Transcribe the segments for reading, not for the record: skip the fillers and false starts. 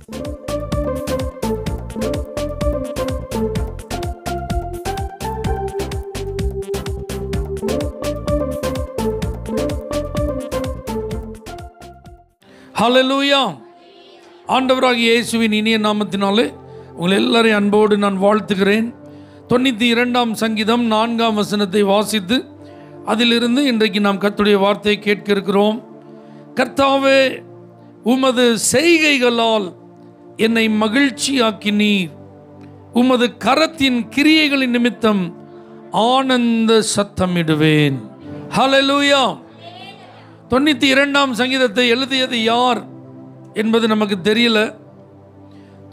ஹல்லேலூயா. ஆண்டவராகிய இயேசுவின் இனிய நாமத்தினாலே உங்களை எல்லாரையும் அன்போடு நான் வாழ்த்துகிறேன். 92ஆம் சங்கீதம் 4ஆம் வசனத்தை வாசித்து அதிலிருந்து இன்றைக்கு நாம் கர்த்தருடைய வார்த்தையை கேட்க இருக்கிறோம். கர்த்தாவே, உமது செய்கைகளால் என்னை மகிழ்ச்சியாக்கினீர், உமது கரத்தின் கிரியைகளின் நிமித்தம் ஆனந்த சத்தமிடுவேன். ஹல்லேலூயா. 92ஆம் சங்கீதத்தை எழுதியது யார் என்பது நமக்கு தெரியல.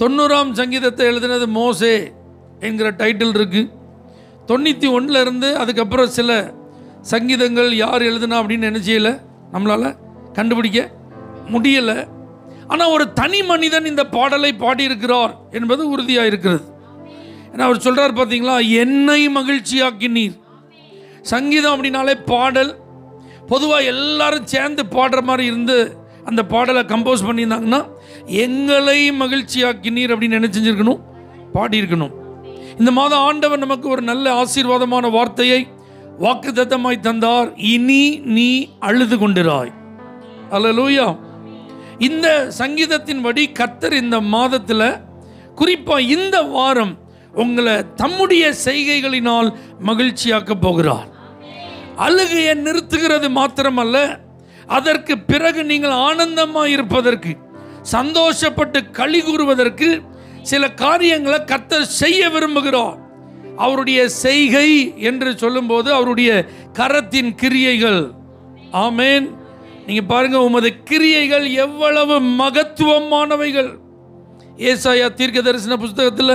90ஆம் சங்கீதத்தை எழுதினது மோசே என்கிற டைட்டில் இருக்கு. 91 இருந்து அதுக்கப்புறம் சில சங்கீதங்கள் யார் எழுதுனா அப்படின்னு நினைச்சல, நம்மளால கண்டுபிடிக்க முடியல. ஆனால் ஒரு தனி மனிதன் இந்த பாடலை பாடியிருக்கிறார் என்பது உறுதியாக இருக்கிறது. ஏன்னா அவர் சொல்றார் பார்த்தீங்களா, என்னை மகிழ்ச்சியாக்கினீர். சங்கீதம் அப்படின்னாலே பாடல், பொதுவாக எல்லாரும் சேர்ந்து பாடுற மாதிரி இருந்து அந்த பாடலை கம்போஸ் பண்ணியிருந்தாங்கன்னா எங்களை மகிழ்ச்சியாக்கினீர் அப்படின்னு நினைச்சிருக்கணும், பாடியிருக்கணும். இந்த மாதம் ஆண்டவர் நமக்கு ஒரு நல்ல ஆசீர்வாதமான வார்த்தையை வாக்குத்தத்தமாய் தந்தார். இனி நீ அழுது கொண்டிராய். அல்லேலூயா. இந்த சங்கீதத்தின்படி கர்த்தர் இந்த மாதத்தில், குறிப்பாக இந்த வாரம், உங்களை தம்முடைய செய்கைகளினால் மகிழ்ச்சியாக்க போகிறார். அழுகையை நிறுத்துகிறது மாத்திரமல்ல, அதற்கு பிறகு நீங்கள் ஆனந்தமாக இருப்பதற்கு, சந்தோஷப்பட்டு களி கூறுவதற்கு சில காரியங்களை கர்த்தர் செய்ய விரும்புகிறார். அவருடைய செய்கை என்று சொல்லும்போது அவருடைய கரத்தின் கிரியைகள். ஆமேன். நீங்க பாருங்க, உமது கிரியைகள் எவ்வளவு மகத்துவமானவைகள். ஏசாயா தீர்க்க தரிசன புஸ்தகத்தில்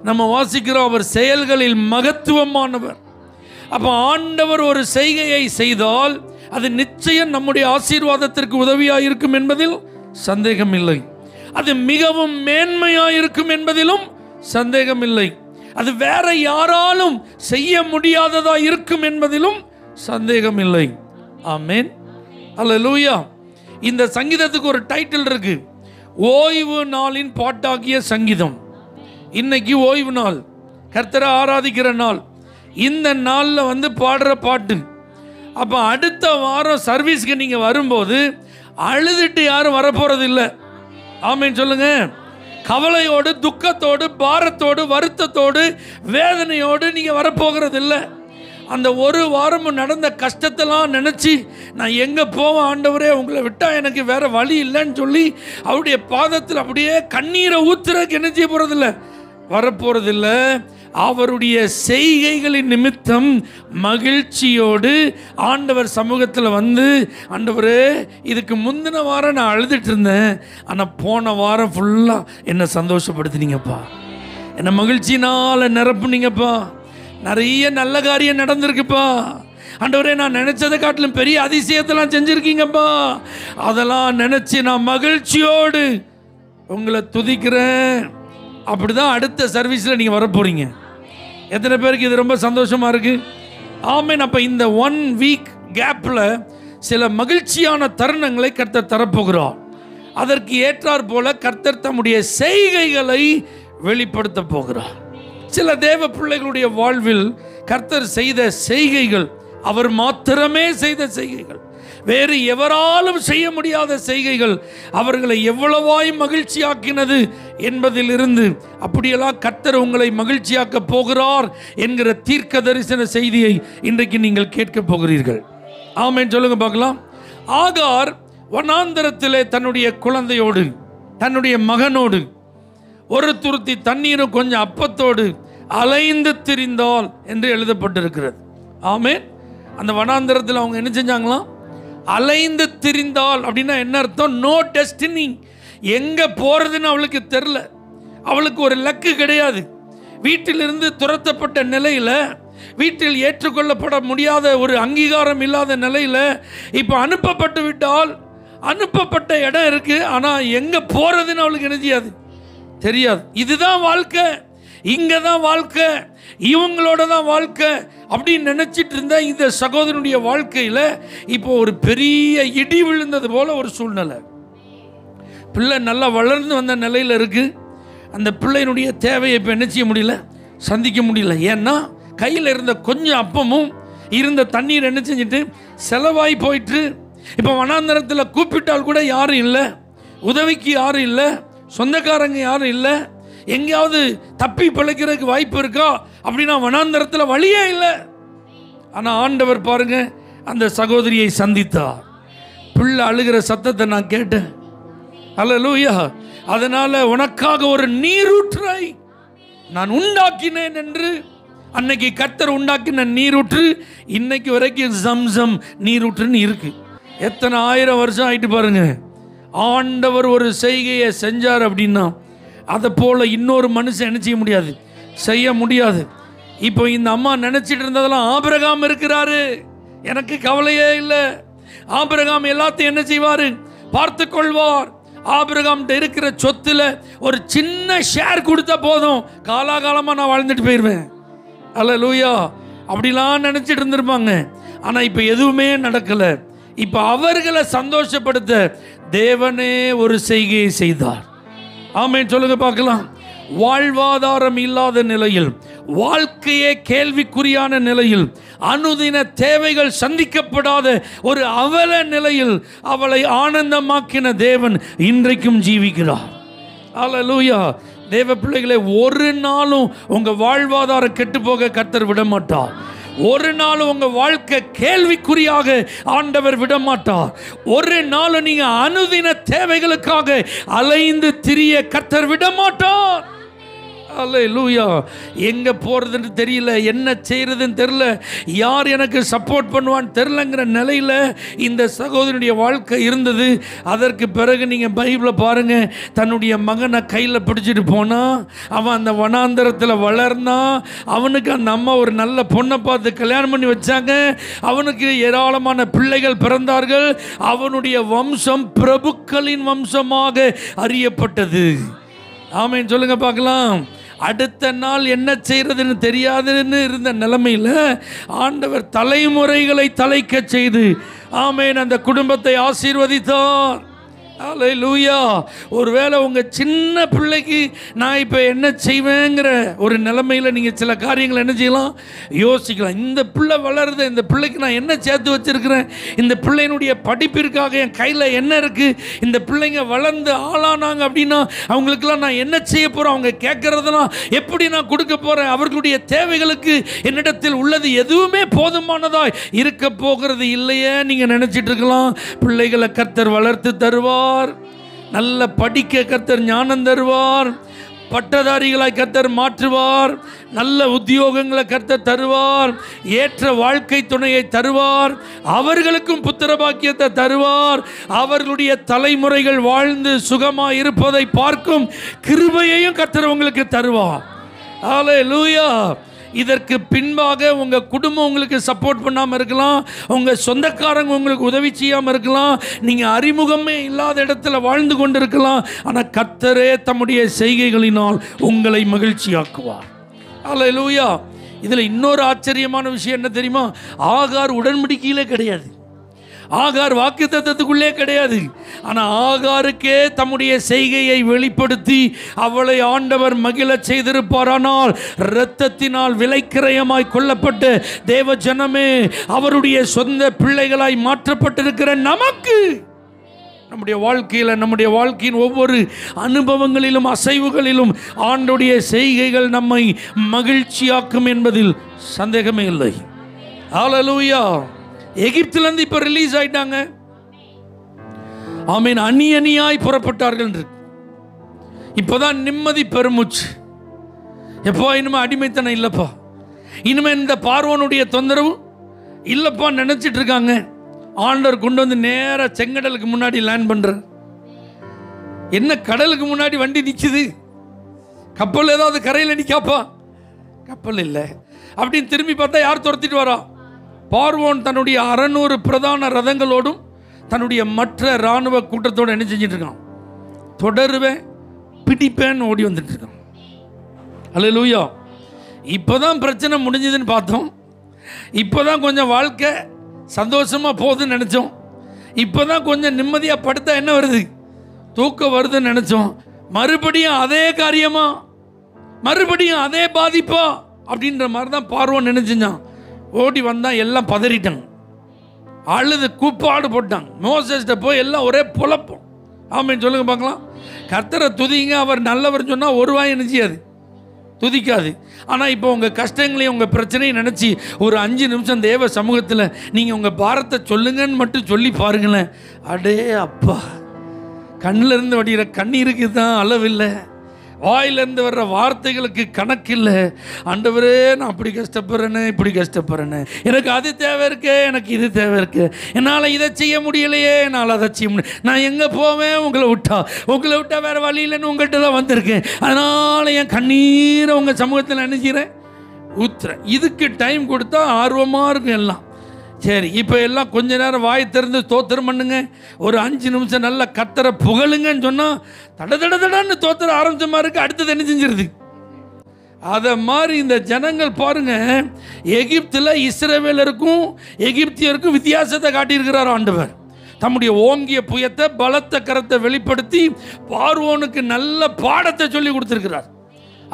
நம்ம வாசிக்கிறோம், அவர் செயல்களில் மகத்துவமானவர். அப்போ ஆண்டவர் ஒரு செய்கையை செய்தால் அது நிச்சயம் நம்முடைய ஆசீர்வாதத்திற்கு உதவியாக இருக்கும் என்பதில் சந்தேகம் இல்லை. அது மிகவும் மேன்மையாக இருக்கும் என்பதிலும் சந்தேகம் இல்லை. அது வேற யாராலும் செய்ய முடியாததா இருக்கும் என்பதிலும் சந்தேகம் இல்லை. ஆமென். அல்லேலூயா. இந்த சங்கீதத்துக்கு ஒரு டைட்டில் இருக்கு, ஓய்வு நாளின் பாட்டாகிய சங்கீதம். இன்னைக்கு ஓய்வு நாள், கர்த்தரை ஆராதிக்கிற நாள். இந்த நாளில் பாடுற பாட்டு. அப்போ அடுத்த வாரம் சர்வீஸ்க்கு நீங்கள் வரும்போது அழுதுட்டு யாரும் வரப்போறது இல்லை. ஆமேன்னு சொல்லுங்க. கவலையோடு, துக்கத்தோடு, பாரத்தோடு, வருத்தத்தோடு, வேதனையோடு நீங்கள் வரப்போகிறது இல்லை. அந்த ஒரு வாரம் நடந்த கஷ்டத்தெல்லாம் நினச்சி நான் எங்கே போவேன் ஆண்டவரே, உங்களை விட்டால் எனக்கு வேறு வழி இல்லைன்னு சொல்லி அவருடைய பாதத்தில் அப்படியே கண்ணீரை ஊத்துறதுக்கு என்ன செய்ய போகிறதில்ல, வரப்போகிறதில்ல. அவருடைய செய்கைகளின் நிமித்தம் மகிழ்ச்சியோடு ஆண்டவர் சமூகத்தில் ஆண்டவரே, இதுக்கு முந்தின வாரம் நான் அழுதுட்டு இருந்தேன், ஆனால் போன வாரம் ஃபுல்லாக என்னை சந்தோஷப்படுத்தினீங்கப்பா, என்னை மகிழ்ச்சினால் நிரப்புனீங்கப்பா, நிறைய நல்ல காரியம் நடந்திருக்குப்பா ஆண்டவரே, நான் நினைச்சதை காட்டிலும் பெரிய அதிசயத்தெல்லாம் செஞ்சுருக்கீங்கப்பா, அதெல்லாம் நினச்சி நான் மகிழ்ச்சியோடு உங்களை துதிக்கிறேன். அப்படிதான் அடுத்த சர்வீஸில் நீங்கள் வரப்போறீங்க. எத்தனை பேருக்கு இது ரொம்ப சந்தோஷமாக இருக்குது? ஆமேன். அப்போ இந்த 1 வீக் கேப்பில் சில மகிழ்ச்சியான தருணங்களை கர்த்தர் தரப்போகிறார். அதற்கு ஏற்றாற் போல கர்த்தர் தம்முடைய செய்கைகளை வெளிப்படுத்த போகிறார். சில தேவ பிள்ளைகளுடைய வாழ்வில் கர்த்தர் செய்த செய்கைகள், அவர் மாத்திரமே செய்த செய்கைகள், வேறு எவராலும் செய்ய முடியாத செய்கைகள் அவர்களை எவ்வளவாய் மகிழ்ச்சியாக்கினது என்பதிலிருந்து அப்படியெல்லாம் கர்த்தர் உங்களை மகிழ்ச்சியாக்க போகிறார் என்கிற தீர்க்க தரிசன செய்தியை இன்றைக்கு நீங்கள் கேட்க போகிறீர்கள். ஆமென் சொல்லுங்க பார்க்கலாம். ஆகார் வனாந்தரத்திலே தன்னுடைய குழந்தையோடு, தன்னுடைய மகனோடு, ஒரு துருத்தி தண்ணீரும் கொஞ்சம் அப்பத்தோடு அலைந்து திரிந்தாள் என்று எழுதப்பட்டிருக்கிறது. ஆமென். அந்த வனாந்தரத்தில் அவங்க என்ன செஞ்சாங்களாம்? அலைந்து திரிந்தாள். அப்படின்னா என்ன அர்த்தம்? No destiny. எங்கே போகிறதுன்னு அவளுக்கு தெரில, அவளுக்கு ஒரு லக்கு கிடையாது. வீட்டிலிருந்து துரத்தப்பட்ட நிலையில், வீட்டில் ஏற்றுக்கொள்ளப்பட முடியாத ஒரு அங்கீகாரம் இல்லாத நிலையில் இப்போ அனுப்பப்பட்டு விட்டால், அனுப்பப்பட்ட இடம் இருக்குது, ஆனால் எங்கே போகிறதுன்னு அவளுக்கு என்ன தெரியாது. இதுதான் வாழ்க்கை, இங்கே தான் வாழ்க்கை, இவங்களோட தான் வாழ்க்கை அப்படின்னு நினச்சிட்டு இருந்த இந்த சகோதரனுடைய வாழ்க்கையில் இப்போ ஒரு பெரிய இடி விழுந்தது போல ஒரு சூழ்நிலை. பிள்ளை நல்லா வளர்ந்து வந்த நிலையில் இருக்குது. அந்த பிள்ளையினுடைய தேவையை இப்போ என்ன செய்ய முடியல, சந்திக்க முடியல. ஏன்னா கையில் இருந்த கொஞ்சம் அப்பமும் இருந்த தண்ணீர் என்ன செஞ்சுட்டு செலவாகி போயிட்டு. இப்போ வனாந்தரத்தில் கூப்பிட்டால் கூட யாரும் இல்லை, உதவிக்கு யாரும் இல்லை, சொந்தக்காரங்க யாரும் இல்லை. எங்கேயாவது தப்பி பிழைக்கிறதுக்கு வாய்ப்பு இருக்கா அப்படின்னா வனாந்தரத்தில் வழியே இல்லை. ஆனால் ஆண்டவர் பாருங்க, அந்த சகோதரியை சந்தித்தார். பிள்ளை அழுகிற சத்தத்தை நான் கேட்டேன். அல்லேலூயா. அதனால உனக்காக ஒரு நீரூற்றை நான் உண்டாக்கினேன் என்று அன்னைக்கு கர்த்தர் உண்டாக்கின நீரூற்று இன்னைக்கு வரைக்கும் ஜம்சம் நீரூற்றுன்னு இருக்கு. எத்தனை 1000 வருஷம் ஆயிட்டு பாருங்க. ஆண்டவர் ஒரு செய்கையை செஞ்சார் அப்படின்னா அதை போல இன்னொரு மனுஷன் என்ன செய்ய முடியாது, செய்ய முடியாது. இப்போ இந்த அம்மா நினைச்சிட்டு இருந்ததெல்லாம் ஆபிரகாம் இருக்கிறாரு, எனக்கு கவலையே இல்லை, ஆபிரகாம் எல்லாத்தையும் என்ன செய்வாரு, பார்த்து கொள்வார். ஆபிரகாம் இருக்கிற சொத்துல ஒரு சின்ன ஷேர் கொடுத்தா போதும், காலாகாலமா நான் வாழ்ந்துட்டு போயிடுவேன். அல்லேலூயா. அப்படிலாம் நினைச்சிட்டு இருந்திருப்பாங்க. ஆனா இப்ப எதுவுமே நடக்கல. இப்ப அவர்களை சந்தோஷப்படுத்த தேவனே ஒரு செய்கையை செய்தார். ஆமென் சொல்லுங்க பார்க்கலாம். வாழ்வாதாரம் இல்லாத நிலையில், வாழ்க்கையே கேள்விக்குறியான நிலையில், அனுதின தேவைகள் சந்திக்கப்படாத ஒரு அவல நிலையில் அவளை ஆனந்தமாக்கின தேவன் இன்றைக்கும் ஜீவிக்கிறார். அல்லேலூயா. தேவ பிள்ளைகளை, ஒரு நாளும் உங்க வாழ்வாதாரம் கெட்டு போக கர்த்தர் விட மாட்டார். ஒரு நாள் உங்க வாழ்க்கை கேள்விக்குறியாக ஆண்டவர் விட மாட்டார். ஒரு நாள் நீங்க அனுதின தேவைகளுக்காக அலைந்து திரிய கர்த்தர் விட மாட்டார். அல்லேலூயா. எங்க போறதுன்னு தெரியல, என்ன செய்யறதுன்னு தெரியல, யார் எனக்கு சப்போர்ட் பண்ணுவான்னு தெரியலங்கிற நிலையில இந்த சகோதரனுடைய வாழ்க்கை இருந்தது. அதற்கு பிறகு நீங்க பைபிளை பாருங்க. தன்னுடைய மகனை கையில் பிடிச்சிட்டு போனா, அவன் அந்த வனாந்தரத்தில் வளர்ந்தான். அவனுக்கு அந்த அம்மா ஒரு நல்ல பொண்ணை பார்த்து கல்யாணம் பண்ணி வச்சாங்க. அவனுக்கு ஏராளமான பிள்ளைகள் பிறந்தார்கள். அவனுடைய வம்சம் பிரபுக்களின் வம்சமாக அறியப்பட்டது. ஆமென் சொல்லுங்க பார்க்கலாம். அடுத்த நாள் என்ன செய்யறதுன்னு தெரியாதுன்னு இருந்த நிலைமையில் ஆண்டவர் தலைமுறைகளை தலைக்க செய்து ஆமென் அந்த குடும்பத்தை ஆசீர்வதித்தார். அல்லேலூயா. ஒருவேளை உங்க சின்ன பிள்ளைக்கு நான் இப்போ என்ன செய்வேங்கிற ஒரு நிலைமையில் நீங்கள் சில காரியங்களை என்ன செய்யலாம், யோசிக்கலாம். இந்த பிள்ளை வளருது, இந்த பிள்ளைக்கு நான் என்ன சேர்த்து வச்சிருக்கிறேன், இந்த பிள்ளையினுடைய படிப்பிற்காக என் கையில் என்ன இருக்குது, இந்த பிள்ளைங்க வளர்ந்து ஆளானாங்க அப்படின்னா அவங்களுக்கெல்லாம் நான் என்ன செய்ய போகிறேன், அவங்க கேட்கறதெல்லாம் எப்படி நான் கொடுக்க போகிறேன், அவர்களுடைய தேவைகளுக்கு என்னிடத்தில் உள்ளது எதுவுமே போதுமானதாய் இருக்க போகிறது இல்லையே நீங்கள் நினச்சிட்டு இருக்கலாம். பிள்ளைகளை கர்த்தர் வளர்த்து தருவார். நல்ல படிக்க கர்த்தர் ஞானம் தருவார். பட்டதாரிகளாய் கர்த்தர் மாற்றுவார். நல்ல உத்தியோகங்களை கர்த்தர் தருவார். ஏற்ற வாழ்க்கை துணையை தருவார். அவர்களுக்கும் புத்திர பாக்கியத்தை தருவார். அவர்களுடைய தலைமுறைகள் வாழ்ந்து சுகமாய் இருப்பதை பார்க்கும் கிருபையையும் கர்த்தர் உங்களுக்கு தருவார். அல்லேலூயா. இதற்கு பின்பாக உங்கள் குடும்பம் உங்களுக்கு சப்போர்ட் பண்ணாமல் இருக்கலாம், உங்கள் சொந்தக்காரங்க உங்களுக்கு உதவி செய்யாமல் இருக்கலாம், நீங்கள் அறிமுகமே இல்லாத இடத்துல வாழ்ந்து கொண்டு இருக்கலாம். ஆனால் கர்த்தரே தம்முடைய செய்கைகளினால் உங்களை மகிழ்ச்சியாக்குவார். அல்லேலூயா. இதில் இன்னொரு ஆச்சரியமான விஷயம் என்ன தெரியுமா? ஆகார் உடன்படிக்கையிலே கிடையாது, ஆகார் வாக்குத்தத்தத்துக்குள்ளே கிடையாது. ஆனால் ஆகாருக்கே தம்முடைய செய்கையை வெளிப்படுத்தி அவளை ஆண்டவர் மகிழ செய்திருப்பாரானால், இரத்தத்தினால் விலைக்கிரயமாய் கொல்லப்பட்ட தேவ ஜனமே, அவருடைய சொந்த பிள்ளைகளாய் மாற்றப்பட்டிருக்கிற நமக்கு, நம்முடைய வாழ்க்கையில், நம்முடைய வாழ்க்கையின் ஒவ்வொரு அனுபவங்களிலும் அசைவுகளிலும் ஆண்டவருடைய செய்கைகள் நம்மை மகிழ்ச்சியாக்கும் என்பதில் சந்தேகமே இல்லை. ஹல்லேலூயா. எகிப்திலிருந்து இப்போ ரிலீஸ் ஆயிட்டாங்க. ஆமீன். அணியாய் புறப்பட்டார்கள். இப்போதான் நிம்மதி பெருமூச்சு. எப்போ இனிமே அடிமைத்தனம் இல்லைப்பா, இனிமே இந்த பார்வோனுடைய தொந்தரவு இல்லைப்பா நினைச்சிட்டு இருக்காங்க. ஆண்டவர் கொண்டு வந்து நேராக செங்கடலுக்கு முன்னாடி லேண்ட் பண்றார். என்ன கடலுக்கு முன்னாடி வண்டி நிற்குது, கப்பல் ஏதாவது கரையில் நிற்காப்பா, கப்பல் இல்லை அப்படின்னு திரும்பி பார்த்தா யார் துரத்திட்டு வரா? பார்வோன் தன்னுடைய 600 பிரதான ரதங்களோடும் தன்னுடைய மற்ற இராணுவ கூட்டத்தோடு என்ன செஞ்சிட்டு இருக்கான்? தொடருவேன் பிடிப்பேன்னு ஓடி வந்துட்டு இருக்கான். அல்லேலூயா. இப்போதான் பிரச்சனை முடிஞ்சதுன்னு பார்த்தோம். இப்போதான் கொஞ்சம் வாழ்க்கை சந்தோஷமாக போகுதுன்னு நினச்சோம். இப்போதான் கொஞ்சம் நிம்மதியாக படுத்தா என்ன வருது? தூக்கம் வருதுன்னு நினச்சோம், மறுபடியும் அதே காரியமா, மறுபடியும் அதே பாதிப்பா அப்படின்ற மாதிரி தான் பார்வோன் நினைச்சுஞ்சான். ஓடி வந்தான், எல்லாம் பதறிட்டாங்க, அழுது கூப்பாடு போட்டாங்க. மோசஸ்கிட்ட போய் எல்லாம் ஒரே புலப்போம். ஆமென் சொல்லுங்க பார்க்கலாம். கர்த்தரை துதிங்க, அவர் நல்லவர் சொன்னால் ஒரு வாய் நினைச்சியாது, துதிக்காது. ஆனால் இப்போ உங்கள் கஷ்டங்களையும் உங்கள் பிரச்சனையும் நினச்சி ஒரு 5 நிமிஷம் தேவ சமூகத்தில் நீங்கள் உங்கள் பாரத்தை சொல்லுங்கன்னு மட்டும் சொல்லி பாருங்களேன். அடே அப்பா, கண்ணில் இருந்து வடிகிற கண்ணீருக்கு தான் அளவில்லை, வாயிலேருந்து வர்ற வார்த்தைகளுக்கு கணக்கு இல்லை. ஆண்டவரே, நான் அப்படி கஷ்டப்படுறேன்னு, இப்படி கஷ்டப்படுறேன்னு, எனக்கு அது தேவை இருக்கு, எனக்கு இது தேவை இருக்கு, என்னால் இதை செய்ய முடியலையே, என்னால் அதை செய்ய முடியும், நான் எங்கே போவேன் உங்களை விட்டா வேறு வழி இல்லைன்னு உங்கள்கிட்ட தான் வந்திருக்கேன். அதனால் என் கண்ணீரை உங்கள் சமூகத்தில் நினைச்சிக்கிறேன், ஊத்துறேன். இதுக்கு டைம் கொடுத்தா ஆர்வமாக இருக்கும் எல்லாம். சரி, இப்போ எல்லாம் கொஞ்ச நேரம் வாய் திறந்து ஸ்தோத்திரம் பண்ணுங்க, ஒரு 5 நிமிஷம் நல்லா கர்த்தரை புகழுங்கன்னு சொன்னால் தடன்னு ஸ்தோத்திரம் ஆரம்பிச்ச மாதிரி இருக்கு. அடுத்தது என்ன செஞ்சிருது? அதை மாதிரி இந்த ஜனங்கள் பாருங்க, எகிப்தில் இஸ்ரவேலருக்கும் எகிப்தியருக்கும் வித்தியாசத்தை காட்டியிருக்கிறார் ஆண்டவர். தம்முடைய ஓங்கிய புயத்தை, பலத்த கரத்தை வெளிப்படுத்தி பார்வோனுக்கு நல்ல பாடத்தை சொல்லி கொடுத்துருக்கிறார்.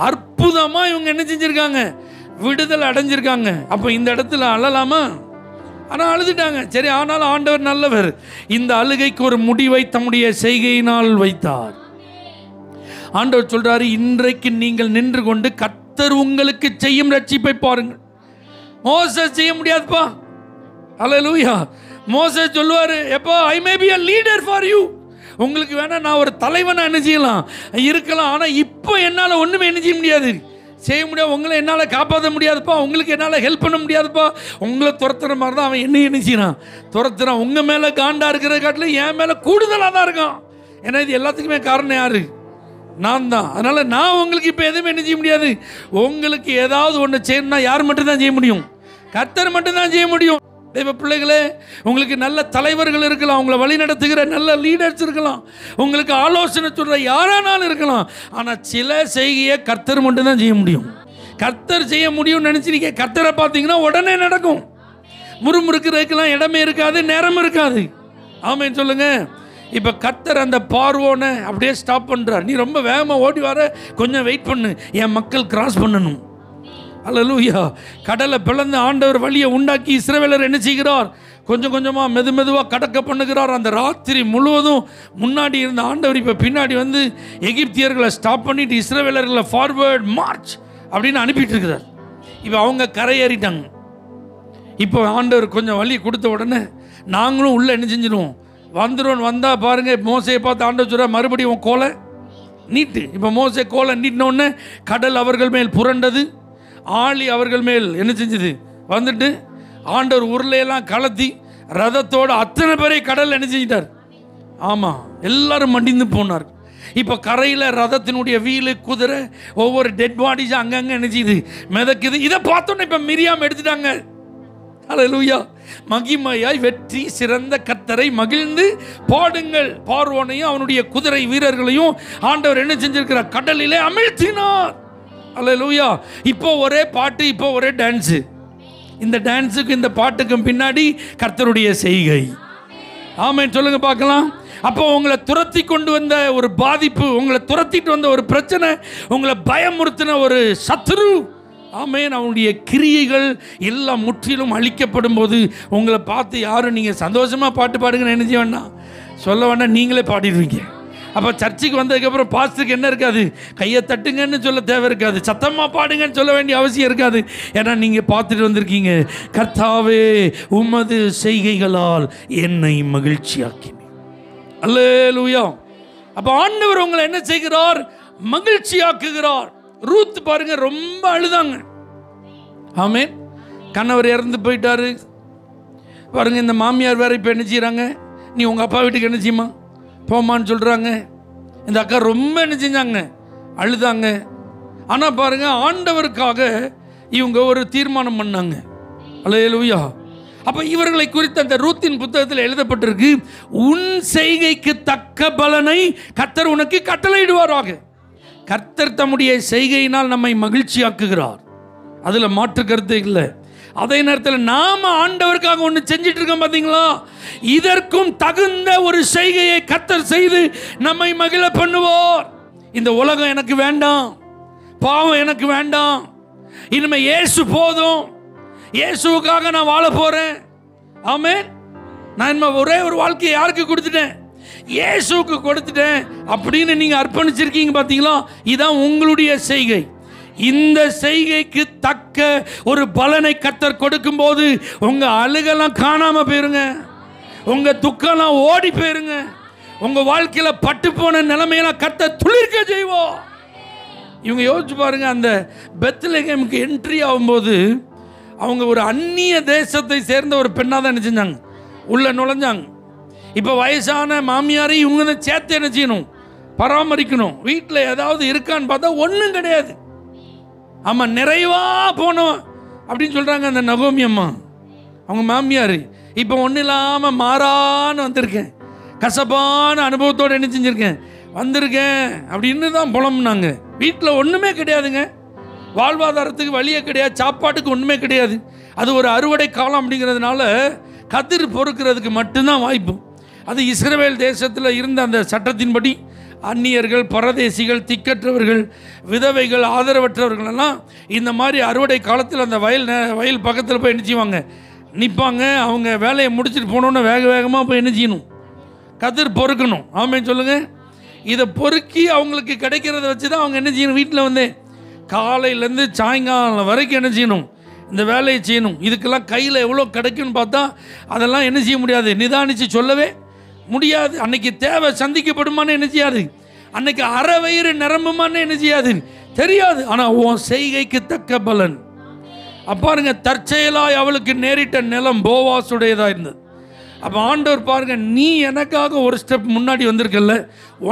அற்புதமாக இவங்க என்ன செஞ்சுருக்காங்க? விடுதலை அடைஞ்சிருக்காங்க. அப்போ இந்த இடத்துல அழலாமா? ஆனால் அழுதுட்டாங்க. சரி, ஆனாலும் ஆண்டவர் நல்லவர். இந்த அழுகைக்கு ஒரு முடிவை தம்முடைய செய்கையினால் வைத்தார். ஆண்டவர் சொல்றாரு, இன்றைக்கு நீங்கள் நின்று கொண்டு கர்த்தர் உங்களுக்கு செய்யும் ரட்சிப்பை பாருங்கள். மோசஸ் செய்ய முடியாதுப்பா. அல்லேலூயா. மோசஸ் சொல்லுவாரு, எப்பா, I may be a leader for you, உங்களுக்கு வேணா நான் ஒரு தலைவனை என்ன செய்யலாம் இருக்கலாம், ஆனால் இப்போ என்னால் ஒன்றுமே என்ன செய்ய முடியாது, உங்களை என்னால் காப்பாற்ற முடியாதுப்பா, உங்களுக்கு என்னால் ஹெல்ப் பண்ண முடியாதுப்பா. உங்களை துரத்துற மாதிரி தான் அவன் என்ன செய்யறான், துரத்துறான். உங்கள் மேலே காண்டா இருக்கிற காட்டில் என் மேலே கூடுதலாக தான் இருக்கான். ஏன்னா இது எல்லாத்துக்குமே காரணம் யாரு? நான் தான். அதனால் நான் உங்களுக்கு இப்போ எதுவுமே என்ன செய்ய முடியாது. உங்களுக்கு ஏதாவது ஒன்று செய்யணும்னா யார் மட்டும்தான் செய்ய முடியும்? கர்த்தர் மட்டும்தான் செய்ய முடியும். தெய்வ பிள்ளைகளே, உங்களுக்கு நல்ல தலைவர்கள் இருக்கலாம், உங்களை வழி நடத்துகிற நல்ல லீடர்ஸ் இருக்கலாம், உங்களுக்கு ஆலோசனை சொல்கிற யாரானாலும் இருக்கலாம். ஆனால் சில செய்கையை கர்த்தர் மட்டும்தான் செய்ய முடியும். கர்த்தர் செய்ய முடியும்னு நினச்சி நீங்கள் கர்த்தரை பார்த்தீங்கன்னா உடனே நடக்கும். முறுமுறுக்கிறதுக்கெல்லாம் இடமே இருக்காது, நேரம் இருக்காது. ஆமென் சொல்லுங்க. இப்போ கர்த்தர் அந்த பார்வோனை அப்படியே ஸ்டாப் பண்ணுறார். நீ ரொம்ப வேகமாக ஓடி வர, கொஞ்சம் வெயிட் பண்ணு, என் மக்கள் கிராஸ் பண்ணணும். அல்லேலூயா. கடலை பிளந்து ஆண்டவர் வழியை உண்டாக்கி இஸ்ரவேலர் என்ன செய்கிறார்? கொஞ்சம் கொஞ்சமாக மெதுவாக கடக்க பண்ணுகிறார். அந்த ராத்திரி முழுவதும் முன்னாடி இருந்த ஆண்டவர் இப்போ பின்னாடி வந்து எகிப்தியர்களை ஸ்டாப் பண்ணிட்டு இஸ்ரவேலர்களை ஃபார்வர்ட் மார்ச் அப்படின்னு அனுப்பிட்டு இருக்கிறார். இப்போ அவங்க கரையேறிட்டாங்க. இப்போ ஆண்டவர் கொஞ்சம் வழி கொடுத்த உடனே நாங்களும் உள்ளே என்ன செஞ்சிடுவோம், வந்துடும். வந்தால் பாருங்கள், மோசையை பார்த்து ஆண்டவர் சொல்ற, மறுபடியும் கோலை நீட்டு. இப்போ மோசை கோலை நீட்டினோடனே கடல் அவர்கள் மேல் புரண்டது, ஆழி அவர்கள் மேல் என்ன செஞ்சது வந்துட்டு ஆண்டவர் உருளையெல்லாம் கலத்தி ரதத்தோடு அத்தனை பேரை கடல் என்ன செஞ்சிட்டார். ஆமாம், எல்லாரும் மண்டிந்து போனார். இப்போ கரையில் ரதத்தினுடைய வீலு, குதிரை, ஒவ்வொரு டெட் பாடிஸும் அங்கங்கே என்ன செய்யுது, மிதக்குது. இதை பார்த்தோன்னே இப்போ மிரியாம் எடுத்துட்டாங்க. அல்லேலூயா. மகிமையாய் வெற்றி சிறந்த கர்த்தரை மகிழ்ந்து பாடுங்கள். பார்வோனையும் அவனுடைய குதிரை வீரர்களையும் ஆண்டவர் என்ன செஞ்சிருக்கிறார்? கடலிலே அமிழ்த்தினார். அல்லேலூயா. இப்போ ஒரே பாட்டு, இப்போ ஒரே டான்ஸு. இந்த டான்ஸுக்கு இந்த பாட்டுக்கும் பின்னாடி கர்த்தருடைய செய்கை. ஆமென் சொல்லுங்க பார்க்கலாம். அப்போ உங்களை துரத்தி கொண்டு வந்த ஒரு பாதிப்பு, உங்களை துரத்திட்டு வந்த ஒரு பிரச்சனை, உங்களை பயமுறுத்தின ஒரு சத்துரு, ஆமென், அவனுடைய கிரியைகள் எல்லாம் முற்றிலும் அழிக்கப்படும் போது உங்களை பார்த்து யாரும் நீங்கள் சந்தோஷமாக பாட்டு பாடுங்கன்னு என்ன செய்ய வேண்டாம், சொல்ல வேண்டாம், நீங்களே பாடிடுவீங்க. அப்போ சர்ச்சுக்கு வந்ததுக்கப்புறம் பாஸ்டருக்கு என்ன இருக்காது, கையை தட்டுங்கன்னு சொல்ல தேவை இருக்காது, சத்தமாக பாடுங்கன்னு சொல்ல வேண்டிய அவசியம் இருக்காது. ஏன்னா நீங்கள் பார்த்துட்டு வந்திருக்கீங்க, கர்த்தாவே உமது செய்கைகளால் என்னை மகிழ்ச்சியாக்கினீர். அல்லேலூயா. அப்போ ஆண்டவர் உங்களை என்ன செய்கிறார்? மகிழ்ச்சியாக்குகிறார். ரூத் பாருங்க, ரொம்ப அழுதாங்க. ஆமென். கணவர் இறந்து போயிட்டாரு பாருங்க. இந்த மாமியார் வேற இப்போ என்ன செய்கிறாங்க, நீ உங்கள் அப்பா வீட்டுக்கு என்ன செய்யுமா போமான்னு சொல்கிறாங்க. இந்த அக்கா ரொம்ப என்ன செஞ்சாங்க, அழுதாங்க. ஆனால் பாருங்க, ஆண்டவருக்காக இவங்க ஒரு தீர்மானம் பண்ணாங்க. அல்லேலூயா. அப்போ இவர்களை குறித்து அந்த ரூத்தின் புத்தகத்தில் எழுதப்பட்டிருக்கு, உன் செய்கைக்கு தக்க பலனை கர்த்தர் உனக்கு கட்டளையிடுவாராக. கர்த்தர் தம்முடைய செய்கையினால் நம்மை மகிழ்ச்சியாக்குகிறார், அதில் மாற்று கருத்து இல்லை. அதே நேரத்தில் நாம் ஆண்டவருக்காக ஒன்று செஞ்சிட்டு இருக்கோம் பார்த்தீங்களா? இதற்கும் தகுந்த ஒரு செய்கையை கர்த்தர் செய்து நம்மை மகிழ பண்ணுவார். இந்த உலகம் எனக்கு வேண்டாம், பாவம் எனக்கு வேண்டாம், இனிமே இயேசு போதும், இயேசுவுக்காக நான் வாழ போறேன். ஆமென். நான் ஒரே ஒரு வாழ்க்கையை யாருக்கு கொடுத்துட்டேன்? இயேசுவுக்கு கொடுத்துட்டேன் அப்படின்னு நீங்க அர்ப்பணிச்சிருக்கீங்க பார்த்தீங்களா? இதான் உங்களுடைய செய்கை. இந்த செய்கைக்கு தக்க ஒரு பலனை கர்த்தர் கொடுக்கும் போது உங்க அழுகெல்லாம் காணாம போயிருங்க, உங்க துக்கம்லாம் ஓடி போயிருங்க, உங்க வாழ்க்கையில பட்டு போன நிலைமையெல்லாம் கர்த்தர் துளிர்க்க செய்வோம். இவங்க யோசிச்சு பாருங்க, அந்த பெத்லகேமுக்கு என்ட்ரி ஆகும்போது அவங்க ஒரு அந்நிய தேசத்தை சேர்ந்த ஒரு பெண்ணாக தான் என்ன செஞ்சாங்க, உள்ள நுழைஞ்சாங்க. இப்போ வயசான மாமியாரை இவங்க தான் சேர்த்து என்ன செய்யணும், பராமரிக்கணும். வீட்டில் ஏதாவது இருக்கான்னு பார்த்தா ஒன்றும் கிடையாது. ஆமாம், நிறைவா போனோம் அப்படின்னு சொல்கிறாங்க அந்த நகோமி அம்மா, அவங்க மாமியார். இப்போ ஒன்றும் இல்லாமல் மாறான்னு வந்திருக்கேன், கசப்பான அனுபவத்தோடு என்ன செஞ்சுருக்கேன், வந்திருக்கேன் அப்படின்னு தான் புலம்புனாங்க. வீட்டில் ஒன்றுமே கிடையாதுங்க, வாழ்வாதாரத்துக்கு வழியே கிடையாது, சாப்பாட்டுக்கு ஒன்றுமே கிடையாது. அது ஒரு அறுவடை காலம் அப்படிங்கிறதுனால கதிர் பொறுக்கிறதுக்கு மட்டும்தான் வாய்ப்பு. அது இஸ்ரவேல் தேசத்தில் இருந்த அந்த சட்டத்தின்படி அந்நியர்கள், பரதேசிகள், திக்கற்றவர்கள், விதவைகள், ஆதரவற்றவர்கள் எல்லாம் இந்த மாதிரி அறுவடை காலத்தில் அந்த வயல் பக்கத்தில் போய் என்ன செய்வாங்க, நிற்பாங்க. அவங்க வேலையை முடிச்சுட்டு போனோன்னு வேக வேகமாக போய் என்ன செய்யணும், கதிர் பொறுக்கணும். ஆமாம் சொல்லுங்கள். இதை பொறுக்கி அவங்களுக்கு கிடைக்கிறத வச்சு தான் அவங்க என்ன செய்யணும், வீட்டில் வந்து காலையிலேருந்து சாயங்காலம் வரைக்கும் என்ன செய்யணும், இந்த வேலையை செய்யணும். இதுக்கெல்லாம் கையில் எவ்வளோ கிடைக்கும்னு பார்த்தா அதெல்லாம் என்ன செய்ய முடியாது, நிதானித்து சொல்லவே முடியாது. அன்னைக்கு தேவை சந்திக்கப்படுமான்னு என்ன செய்யாது, அன்னைக்கு அரை வயிறு நிரம்புமான்னு என்ன செய்யாது, தெரியாது. ஆனால் உன் செய்கைக்கு தக்க பலன். பாருங்க, தற்செயலாய் அவளுக்கு நேரிட்ட நிலம் போவாசுடையதாக இருந்தது. அப்போ ஆண்டவர் பாருங்க, நீ எனக்காக ஒரு ஸ்டெப் முன்னாடி வந்திருக்கல,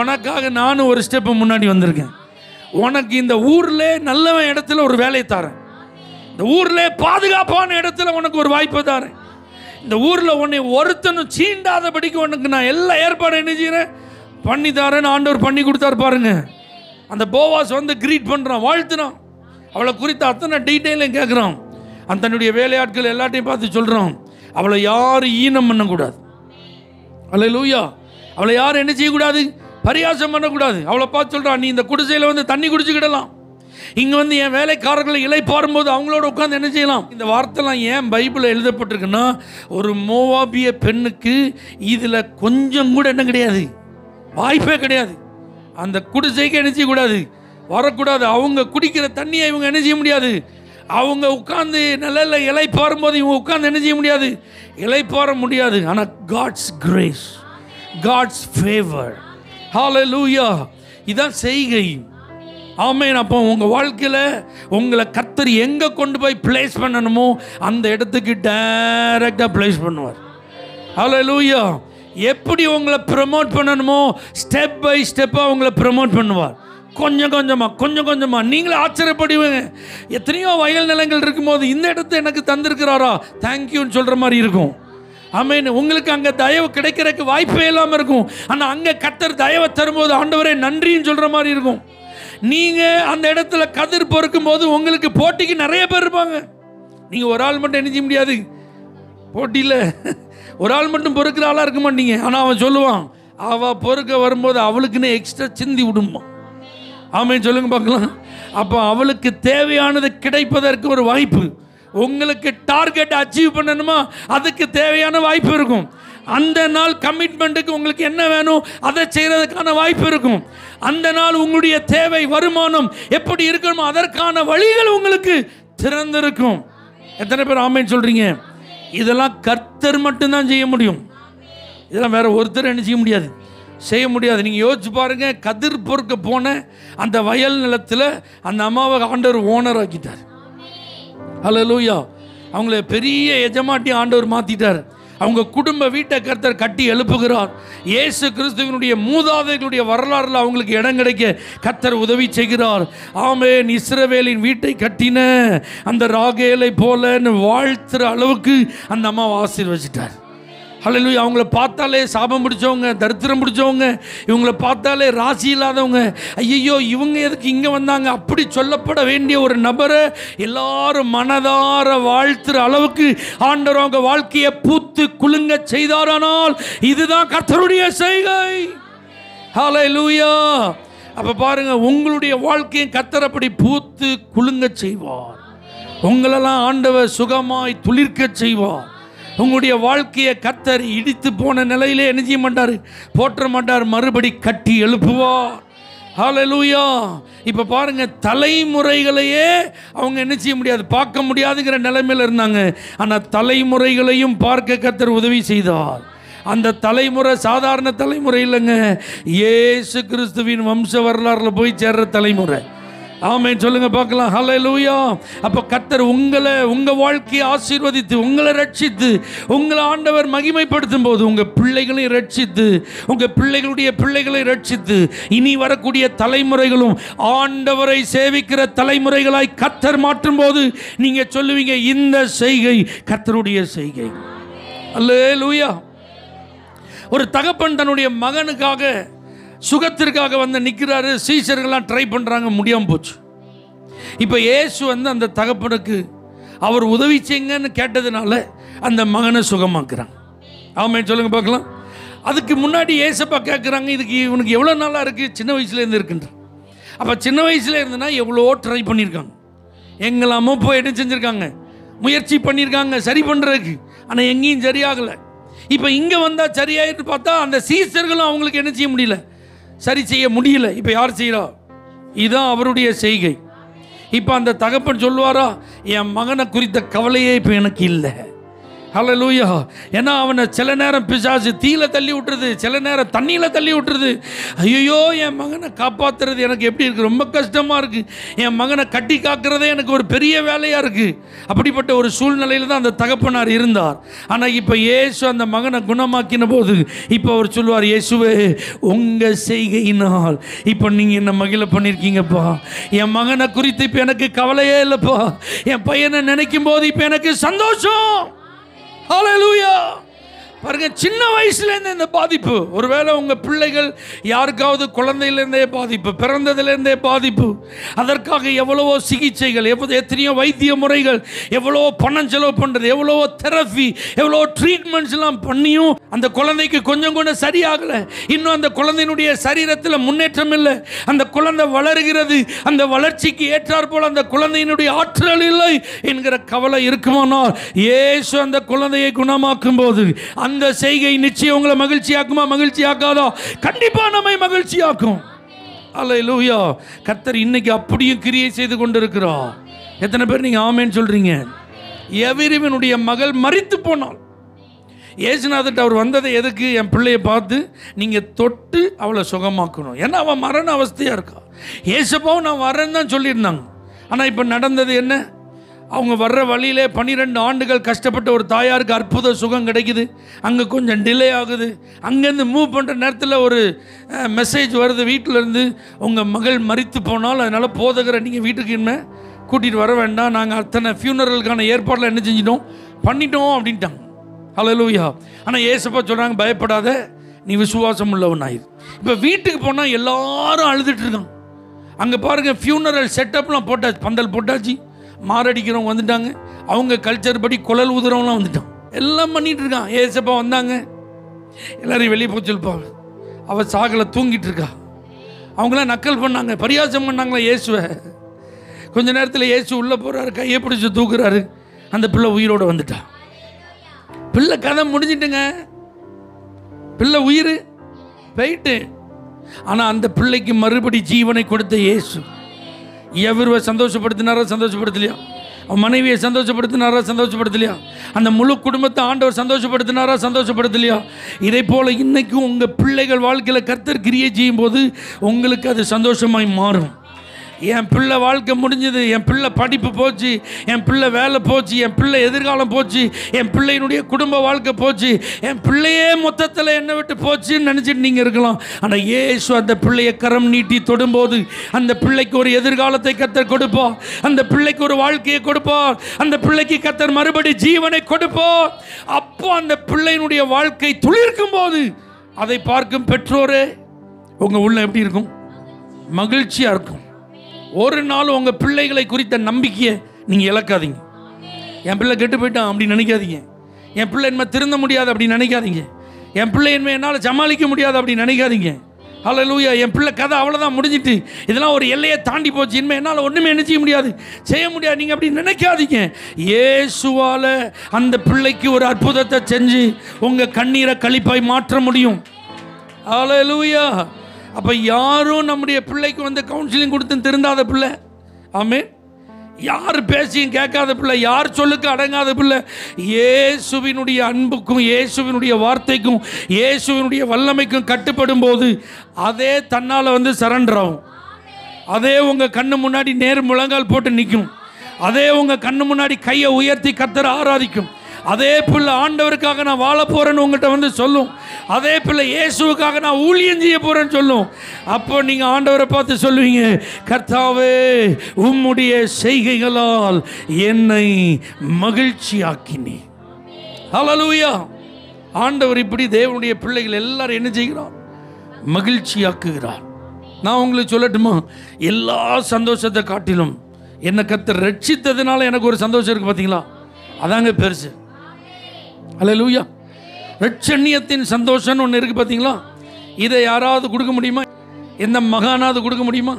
உனக்காக நானும் ஒரு ஸ்டெப் முன்னாடி வந்திருக்கேன். உனக்கு இந்த ஊரில் நல்லவன் இடத்துல ஒரு வேலையை தரேன், இந்த ஊரில் பாதுகாப்பான இடத்துல உனக்கு ஒரு வாய்ப்பை தரேன், இந்த ஊரில் உன்னை ஒருத்தனும் சீண்டாதபடிக்கு உனக்கு நான் எல்லா ஏற்பாடும் என்ன செய்கிறேன், பண்ணி தரேன்னு ஆண்டவர் பண்ணி கொடுத்தாரு. பாருங்க, அந்த போவாஸ் வந்து கிரீட் பண்ணுறான், வாழ்த்துறான், அவளை குறித்து அத்தனை டீட்டெயிலையும் கேட்குறான். அந்த தன்னுடைய வேலையாட்கள் எல்லாத்தையும் பார்த்து சொல்கிறான், அவளை யாரும் ஈனம் பண்ணக்கூடாது. அல்லேலூயா. அவளை யாரும் என்ன செய்யக்கூடாது, பரியாசம் பண்ணக்கூடாது. அவளை பார்த்து சொல்கிறான், நீ இந்த குடிசையில் வந்து தண்ணி குடிச்சுக்கிடலாம், இங்கே வந்து என் வேலைக்காரர்களை இளைப்பாறும்போது அவங்களோட உட்காந்து என்ன செய்யலாம். இந்த வார்த்தைலாம் ஏன் பைபிளில் எழுதப்பட்டிருக்குன்னா, ஒரு மோவாபிய பெண்ணுக்கு இதில் கொஞ்சம் கூட என்ன கிடையாது, வாய்ப்பே கிடையாது. அந்த குடிசைக்கு என்ன செய்யக்கூடாது, வரக்கூடாது. அவங்க குடிக்கிற தண்ணியை இவங்க என்ன செய்ய முடியாது, அவங்க உட்காந்து நல்ல இளைப்பாறும் போது இவங்க உட்காந்து என்ன செய்ய முடியாது, இளைப்பாற முடியாது. ஆனால் காட்ஸ் கிரேஸ், காட்ஸ் ஃபேவர், ஹல்லேலூயா, இதான் செய்கை. ஆமென். அப்போ உங்கள் வாழ்க்கையில் உங்களை கர்த்தர் எங்கே கொண்டு போய் பிளேஸ் பண்ணணுமோ அந்த இடத்துக்கு டைரக்டாக பிளேஸ் பண்ணுவார். ஹல்லேலூயா. எப்படி உங்களை ப்ரமோட் பண்ணணுமோ ஸ்டெப் பை ஸ்டெப்பாக உங்களை ப்ரமோட் பண்ணுவார். கொஞ்சம் கொஞ்சமாக நீங்களே ஆச்சரியப்படுவீங்க. எத்தனையோ வயல் நிலங்கள் இருக்கும்போது இந்த இடத்த எனக்கு தந்திருக்கிறாரா, தேங்க்யூன்னு சொல்கிற மாதிரி இருக்கும். ஆமென். உங்களுக்கு அங்கே தயவு கிடைக்கிறதுக்கு வாய்ப்பே இல்லாமல் இருக்கும். ஆனால் அங்கே கர்த்தர் தயவை தரும்போது ஆண்டவரே நன்றின்னு சொல்கிற மாதிரி இருக்கும். நீங்கள் அந்த இடத்துல கதிர் பொறுக்கும் போது உங்களுக்கு போட்டிக்கு நிறைய பேர் இருப்பாங்க. நீங்கள் ஒரு ஆள் மட்டும் என்ன செய்ய முடியாது, போட்டியில் ஒரு ஆள் மட்டும் பொறுக்கிற ஆளாக இருக்க மாட்டீங்க. ஆனால் அவன் சொல்லுவான், அவள் பொறுக்க வரும்போது அவளுக்குன்னு எக்ஸ்ட்ரா சிந்தி விடுமா. ஆமென் சொல்லுங்க பார்க்கலாம். அப்போ அவளுக்கு தேவையானது கிடைப்பதற்கு ஒரு வாய்ப்பு, உங்களுக்கு டார்கெட் அச்சீவ் பண்ணணுமா அதுக்கு தேவையான வாய்ப்பு இருக்கும். அந்த நாள் கமிட்மெண்ட்டுக்கு உங்களுக்கு என்ன வேணும் அதை செய்கிறதுக்கான வாய்ப்பு இருக்கும். அந்த நாள் உங்களுடைய தேவை வருமானம் எப்படி இருக்கணுமோ அதற்கான வழிகள் உங்களுக்கு திறந்திருக்கும். எத்தனை பேர் ஆமென் சொல்கிறீங்க? இதெல்லாம் கர்த்தர் மட்டும்தான் செய்ய முடியும். இதெல்லாம் வேற ஒருத்தர் என்ன செய்ய முடியாது, செய்ய முடியாது. நீங்கள் யோசிச்சு பாருங்கள், கதிர் பொறுக்க போன அந்த வயல் நிலத்தில் அந்த அம்மாவை ஆண்டவர் ஓனர் ஆக்கிட்டார். ஹல்லேலூயா. அவங்கள பெரிய எஜமாட்டி ஆண்டவர் மாற்றிட்டார். அவங்க குடும்ப வீட்டை கர்த்தர் கட்டி எழுப்புகிறார். இயேசு கிறிஸ்துவினுடைய மூதாதைகளுடைய வரலாறுல அவங்களுக்கு இடம் கிடைக்க கர்த்தர் உதவி செய்கிறார். ஆமென். இஸ்ரவேலின் வீட்டை கட்டின அந்த ராகேலை போலன்னு வாழ்த்துற அளவுக்கு அந்த அம்மாவை ஆசீர்வதிச்சிட்டார். ஹல்லேலூயா. அவங்கள பார்த்தாலே சாபம் பிடிச்சவங்க, தரித்திரம் பிடிச்சவங்க, இவங்களை பார்த்தாலே ராசி இல்லாதவங்க, ஐயோ இவங்க எதுக்கு இங்கே வந்தாங்க அப்படி சொல்லப்பட வேண்டிய ஒரு நபரை எல்லாரும் மனதார வாழ்த்துற அளவுக்கு ஆண்டவர் அவங்க வாழ்க்கையை பூத்து குலுங்க செய்தாரானால் இதுதான் கர்த்தருடைய செய்கை. ஹல்லேலூயா. அப்போ பாருங்க, உங்களுடைய வாழ்க்கையை கர்த்தர் அப்படி பூத்து குலுங்க செய்வார். உங்களெல்லாம் ஆண்டவர் சுகமாய் துளிர்க்க செய்வார். உங்களுடைய வாழ்க்கையை கர்த்தர் இடித்து போன நிலையிலே என்ன செய்ய மாட்டார், போற்ற மாட்டார், மறுபடி கட்டி எழுப்புவார். ஹல்லேலூயா. இப்போ பாருங்க, தலைமுறைகளையே அவங்க என்ன செய்ய முடியாது, பார்க்க முடியாதுங்கிற நிலைமையில் இருந்தாங்க. ஆனால் தலைமுறைகளையும் பார்க்க கர்த்தர் உதவி செய்தார். அந்த தலைமுறை சாதாரண தலைமுறை இல்லைங்க, இயேசு கிறிஸ்துவின் வம்ச வரலாறுல போய் சேர்ற தலைமுறை. ஆமென் சொல்லுங்க பார்க்கலாம். ஹல்லேலூயா. அப்போ கர்த்தர் உங்கள் வாழ்க்கையை ஆசீர்வதித்து உங்களை ரட்சித்து உங்களை ஆண்டவர் மகிமைப்படுத்தும் போது உங்கள் பிள்ளைகளை ரட்சித்து உங்கள் பிள்ளைகளுடைய பிள்ளைகளை ரட்சித்து இனி வரக்கூடிய தலைமுறைகளும் ஆண்டவரை சேவிக்கிற தலைமுறைகளாய் கர்த்தர் மாற்றும் போது நீங்கள் சொல்லுவீங்க, இந்த செய்கை கர்த்தருடைய செய்கை. ஹல்லேலூயா. ஒரு தகப்பன் தன்னுடைய மகனுக்காக சுகத்திற்காக வந்து நிற்கிறாரு. சீஷர்கள்லாம் ட்ரை பண்ணுறாங்க, முடியாமல் போச்சு. இப்போ இயேசு வந்து அந்த தகப்பனுக்கு அவர் உதவி செய்யுங்கன்னு கேட்டதுனால அந்த மகனை சுகமாக்குறாங்க. ஆமென் சொல்லுங்க பார்க்கலாம். அதுக்கு முன்னாடி ஏசப்பா கேட்குறாங்க, இதுக்கு இவனுக்கு எவ்வளோ நாளாக இருக்குது, சின்ன வயசுலேருந்து இருக்குன்ற. அப்போ சின்ன வயசுல இருந்துன்னா எவ்வளோ ட்ரை பண்ணியிருக்காங்க, எங்கெல்லாமோ போய் என்ன செஞ்சுருக்காங்க, முயற்சி பண்ணியிருக்காங்க சரி பண்ணுறதுக்கு. ஆனால் எங்கேயும் சரியாகலை. இப்போ இங்கே வந்தால் சரியாயிட்டு பார்த்தா அந்த சீசர்களும் அவங்களுக்கு என்ன செய்ய முடியல, சரி செய்ய முடியல. இப்போ யார் செய்கிறா, இதுதான் அவருடைய செய்கை. இப்போ அந்த தகப்பன் சொல்லுவாரா, என் மகனை குறித்த கவலையே இப்போ எனக்கு இல்லை. ஹல்லேலூயா. ஏன்னா அவனை சில நேரம் பிசாசு தீயில தள்ளி விட்டுருது, சில நேரம் தண்ணியில் தள்ளி விட்டுருது. ஐயோ என் மகனை காப்பாற்றுறது எனக்கு எப்படி இருக்குது, ரொம்ப கஷ்டமாக இருக்குது. என் மகனை கட்டி காக்கிறதே எனக்கு ஒரு பெரிய வேலையாக இருக்குது. அப்படிப்பட்ட ஒரு சூழ்நிலையில் தான் அந்த தகப்பனார் இருந்தார். ஆனால் இப்போ இயேசு அந்த மகனை குணமாக்கின போது இப்போ அவர் சொல்லுவார், இயேசுவே உங்கள் செய்கையினால் இப்போ நீங்கள் என்ன மகிழ பண்ணியிருக்கீங்கப்பா. என் மகனை குறித்து இப்போ எனக்கு கவலையே இல்லைப்பா. என் பையனை நினைக்கும் போது இப்போ எனக்கு சந்தோஷம். ஹல்லேலூயா. பாருங்க, சின்ன வயசுலேருந்து இந்த பாதிப்பு. ஒருவேளை உங்கள் பிள்ளைகள் யாருக்காவது குழந்தையிலேருந்தே பாதிப்பு, பிறந்ததுலேருந்தே பாதிப்பு, அதற்காக எவ்வளவோ சிகிச்சைகள், எத்தனையோ வைத்திய முறைகள், எவ்வளவோ பணம் செலவு பண்ணுறது, எவ்வளவோ தெரப்பி, எவ்வளவோ ட்ரீட்மெண்ட்ஸ்லாம் பண்ணியும் அந்த குழந்தைக்கு கொஞ்சம் கூட சரியாகலை. இன்னும் அந்த குழந்தையினுடைய சரீரத்தில் முன்னேற்றம் இல்லை. அந்த குழந்தை வளர்கிறது, அந்த வளர்ச்சிக்கு ஏற்றாற்போல் அந்த குழந்தையினுடைய ஆற்றல் இல்லை என்கிற கவலை இருக்குமானால் இயேசு அந்த குழந்தையை குணமாக்கும் போது அந்த செய்கை நிச்சயம் உங்களை மகிழ்ச்சியாக்குமா, மகிழ்ச்சியாக்காதா? கண்டிப்பா நம்மை மகிழ்ச்சியாக்கும். அல்லேலூயா. கர்த்தர் இன்னைக்கு அப்படியும் கிரியை செய்து கொண்டிருக்கிறார். எத்தனை பேர் நீங்க ஆமென் சொல்றீங்க? எவரிவனுடைய மகள் மரித்து போனாள். இயேசுநாதர்கிட்ட அவர் வந்ததை எதுக்கு? என் பிள்ளையை பார்த்து நீங்கள் தொட்டு அவளை சுகமாக்கணும். ஏன்னா அவன் மரண அவஸ்தையாக இருக்கா. இயேசுப்பாவும் நான் வரேன்னு தான் சொல்லியிருந்தாங்க. ஆனால் இப்போ நடந்தது என்ன? அவங்க வர்ற வழியிலே 12 ஆண்டுகள் கஷ்டப்பட்ட ஒரு தாயாருக்கு அற்புத சுகம் கிடைக்குது. அங்கே கொஞ்சம் டிலே ஆகுது. அங்கேருந்து மூவ் பண்ணுற நேரத்தில் ஒரு மெசேஜ் வருது வீட்டிலேருந்து, உங்கள் மகள் மரித்து போனால் அதனால் போதகரை நீங்கள் வீட்டுக்கு என்ன கூட்டிகிட்டு வர வேண்டாம், நாங்கள் அத்தனை ஃபியூனரலுக்கான ஏற்பாடில் என்ன செஞ்சிட்டோம், பண்ணிட்டோம் அப்படின்ட்டாங்க. ஹல்லேலூயா. ஆனால் ஏசப்பா சொல்கிறாங்க, பயப்படாத, நீ விசுவாசம் உள்ளவனாயிரு. இப்போ வீட்டுக்கு போனால் எல்லாரும் அழுதுட்டு இருக்காங்க. அங்கே பாருங்கள், ஃபியூனரல் செட்டப்லாம் போட்டாச்சு, பந்தல் போட்டாச்சு, மாரடிக்கிறவங்க வந்துட்டாங்க, அவங்க கல்ச்சர் படி குழல் ஊதுறவங்களாம் வந்துட்டான், எல்லாம் பண்ணிட்டு இருக்கான். ஏசப்பா வந்தாங்க, எல்லாரையும் வெளியே போய் சொல்லிப்பாங்க, அவள் சாகலை தூங்கிட்டு இருக்கா. அவங்களாம் நக்கல் பண்ணாங்க, பரியாசம் பண்ணாங்களா இயேசுவை. கொஞ்ச நேரத்தில் இயேசு உள்ளே போகிறாரு, கையை பிடிச்சி தூக்குறாரு, அந்த பிள்ளை உயிரோடு வந்துட்டா. பிள்ளை கதை முடிஞ்சிட்டுங்க, பிள்ளை உயிர் போயிட்டு. ஆனால் அந்த பிள்ளைக்கு மறுபடி ஜீவனை கொடுத்த இயேசு எவருவை சந்தோஷப்படுத்தினாரா, சந்தோஷப்படுத்தலையா? அவன் மனைவியை சந்தோஷப்படுத்தினாரா, சந்தோஷப்படுத்தலையா? அந்த முழு குடும்பத்தை ஆண்டவர் சந்தோஷப்படுத்தினாரா, சந்தோஷப்படுத்தலையா? இதே போல் இன்னைக்கும் உங்கள் பிள்ளைகள் வாழ்க்கையில் கர்த்தர் கிரியை செய்யும் போது உங்களுக்கு அது சந்தோஷமாய் மாறும். என் பிள்ளை வாழ்க்கை முடிஞ்சது, என் பிள்ளை படிப்பு போச்சு, என் பிள்ளை வேலை போச்சு, என் பிள்ளை எதிர்காலம் போச்சு, என் பிள்ளையினுடைய குடும்ப வாழ்க்கை போச்சு, என் பிள்ளையே மொத்தத்தில் என்னை விட்டு போச்சுன்னு நினச்சிட்டு நீங்கள் இருக்கலாம். ஆனால் இயேசு அந்த பிள்ளையை கரம் நீட்டி தொடும்போது அந்த பிள்ளைக்கு ஒரு எதிர்காலத்தை கர்த்தர் கொடுப்பார், அந்த பிள்ளைக்கு ஒரு வாழ்க்கையை கொடுப்பார், அந்த பிள்ளைக்கு கர்த்தர் மறுபடி ஜீவனை கொடுப்பார். அப்போ அந்த பிள்ளையினுடைய வாழ்க்கை துளிர்க்கும் போது அதை பார்க்கும் பெற்றோரே உங்கள் உள்ள எப்படி இருக்கும்? மகிழ்ச்சியாக இருக்கும். ஒரு நாள் உங்கள் பிள்ளைகளை குறித்த நம்பிக்கையை நீங்கள் இழக்காதீங்க. என் பிள்ளை கெட்டு போயிட்டான் அப்படி நினைக்காதீங்க. என் பிள்ளை என்ன திருந்த முடியாது அப்படி நினைக்காதீங்க. என் பிள்ளை என்ன என்னால் சமாளிக்க முடியாது அப்படி நினைக்காதீங்க. ஹல்லேலூயா. என் பிள்ளை கதை அவ்வளோதான், முடிஞ்சிட்டு, இதெல்லாம் ஒரு எல்லையை தாண்டி போச்சு, இனிமேல் என்னால் ஒன்றுமே என்ன செய்ய முடியாது, செய்ய முடியாது, நீங்கள் அப்படி நினைக்காதீங்க. இயேசுவால் அந்த பிள்ளைக்கு ஒரு அற்புதத்தை செஞ்சு உங்கள் கண்ணீரை களிப்பாய் மாற்ற முடியும். ஹல்லேலூயா. அப்போ யாரும் நம்முடைய பிள்ளைக்கு வந்து கவுன்சிலிங் கொடுத்து திருந்தாத பிள்ளை, ஆமென், யார் பேசியும் கேட்காத பிள்ளை, யார் சொல்லுக்கு அடங்காத பிள்ளை, இயேசுவினுடைய அன்புக்கும் இயேசுவினுடைய வார்த்தைக்கும் இயேசுவினுடைய வல்லமைக்கும் கட்டுப்படும் போது அதே தன்னால் வந்து சரண்டர் ஆகும். அதே உங்கள் கண்ணு முன்னாடி நேர் முழங்கால் போட்டு நிற்கும். அதே உங்கள் கண்ணு முன்னாடி கையை உயர்த்தி கர்த்தரை ஆராதிக்கும். அதே பிள்ளை ஆண்டவருக்காக நான் வாழ போகிறேன்னு உங்கள்கிட்ட வந்து சொல்லும். அதே பிள்ளை இயேசுவுக்காக நான் ஊழியம் செய்ய போகிறேன்னு சொல்லும். அப்போ நீங்கள் ஆண்டவரை பார்த்து சொல்லுவீங்க, கர்த்தாவே உம்முடைய செய்கைகளால் என்னை மகிழ்ச்சியாக்கினீ. ஹல்லேலூயா. ஆண்டவர் இப்படி தேவனுடைய பிள்ளைகள் எல்லாரும் என்ன செய்கிறார்? மகிழ்ச்சியாக்குகிறார். நான் உங்களுக்கு சொல்லட்டுமா, எல்லா சந்தோஷத்தை காட்டிலும் என்னை கர்த்தர் ரட்சித்ததுனால எனக்கு ஒரு சந்தோஷம் இருக்குது பார்த்தீங்களா, அதாங்க பெருசு. ஹல்லேலூயா. ரட்சண்யத்தின் சந்தோஷம்னு ஒன்று இருக்குது பார்த்தீங்களா, இதை யாராவது கொடுக்க முடியுமா? எந்த மகானாவது கொடுக்க முடியுமா?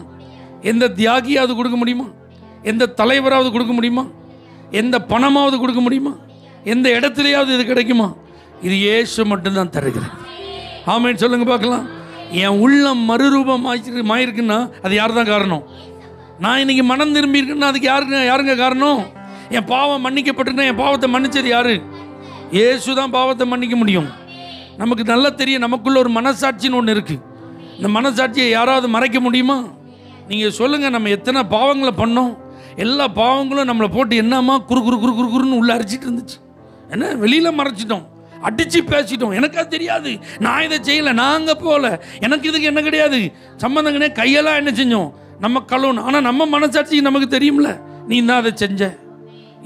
எந்த தியாகியாவது கொடுக்க முடியுமா? எந்த தலைவராவது கொடுக்க முடியுமா? எந்த பணமாவது கொடுக்க முடியுமா? எந்த இடத்துலையாவது இது கிடைக்குமா? இது இயேசு மட்டும்தான் தருகிறார். ஆமென் சொல்லுங்க பார்க்கலாம். என் உள்ளம் மறுரூபமாயிருக்குன்னா அது யார் தான் காரணம்? நான் இன்னைக்கு மனம் திரும்பி இருக்குன்னா அதுக்கு யாருங்க காரணம்? என் பாவம் மன்னிக்கப்பட்டிருந்தா என் பாவத்தை மன்னிச்சது யாரு? இயேசு தான் பாவத்தை மன்னிக்க முடியும். நமக்கு நல்லா தெரியும், நமக்குள்ள ஒரு மனசாட்சின்னு ஒன்று இருக்குது. இந்த மனசாட்சியை யாராவது மறைக்க முடியுமா? நீங்கள் சொல்லுங்கள், நம்ம எத்தனை பாவங்களை பண்ணோம்? எல்லா பாவங்களும் நம்மளை போட்டு என்னம்மா குறுன்னு உள்ளே அரிச்சிட்டு இருந்துச்சு. என்ன வெளியில் மறைச்சிட்டோம், அடித்து பேசிட்டோம். எனக்கு அது தெரியாது, நான் இதை செய்யலை, நான் அங்கே போகல, எனக்கு இதுக்கு என்ன கிடையாது சம்மந்தங்கனே, கையெல்லாம் என்ன செஞ்சோம் நம்ம கழுவணும். ஆனால் நம்ம மனசாட்சி நமக்கு தெரியும்ல, நீ தான் அதை செஞ்ச,